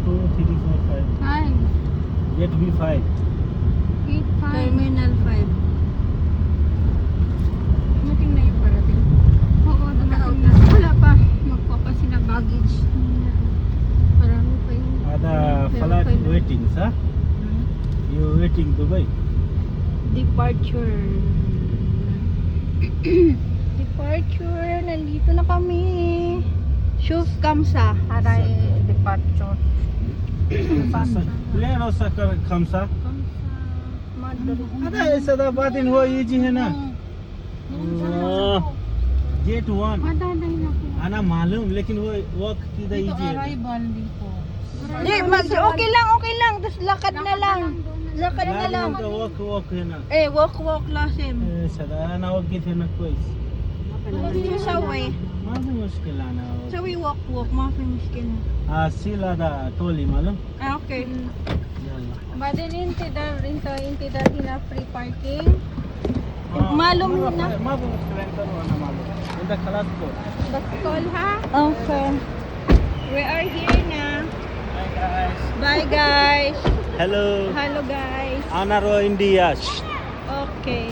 2, 3, 4, 5. Five. Yet be 5. 8, 5. Terminal 5. Dumating na yung parating. Oo, dumating na. Wala pa. Magpapa sila baggage. Marami pa yung... Ada Pero flight okay lang. waiting, sir. You waiting Dubai. Departure. Departure. Nandito na kami. Shuf Kamsa. Aray, departure. Player also Khamsa. अरे सदा बात इन हुआ ये जी है ना गेट 1 Madaday na po. आना मालूम लेकिन वो वक्त किधर ये जी है Di, okay lang. Tapos lakad na lang. Lakad na lang. का वक्त है ना Walk lasim. सदा ना वक्त थे ना कोई Hindi sa way. मालूम मुश्किल आना Sa way walk. Mafi miskin. सीला दा टोली मालूम Okay. Badin intidar hina free parking. Malum na. मालूम स्टूडेंट को ना मालूम इंदा क्लास को That's all ha. Okay. We are here na. Hi guys Bye guys. Hello Hello guys. आना रो India Okay.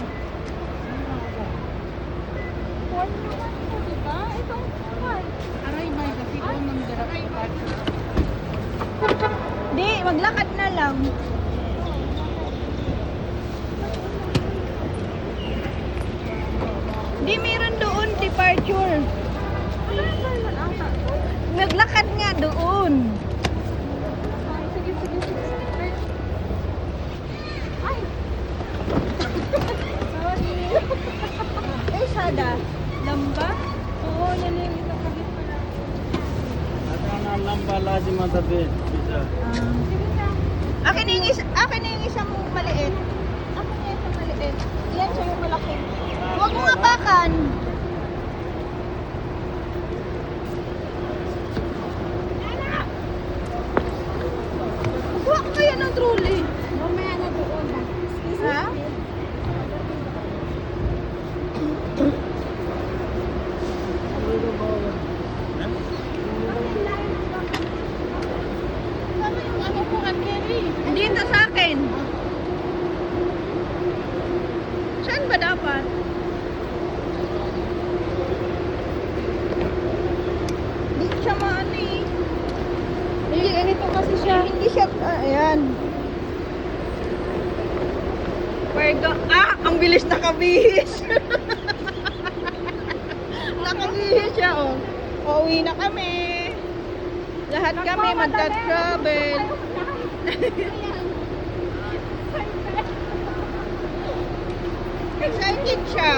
Aray, may kasi doon ng direct. Di, maglakad na lang. Di, meron doon departure. Naglakad nga doon. Sige. Ay! Sorry. Sada. Lamba? Oo, yan yung nakabit ko na. आना लंबा लाजिम आता बे Sige na. Akin yung isang maliit. Akin yung isang maliit. Yan siya yung malaki. Huwag mong apakan. Kuha ko kaya ng trolley. Mamaya na doon ha. Ha? Tama yung ano ko ang carry. Dito sa akin. Saan ba dapat? Hindi siya maano eh. Hindi, ganito kasi siya. Hindi siya, ayan. Pergo, ang bilis nakabihis. Nakabihis siya, oh. Pauwi na kami. Lahat kami magta-travel. Excited siya.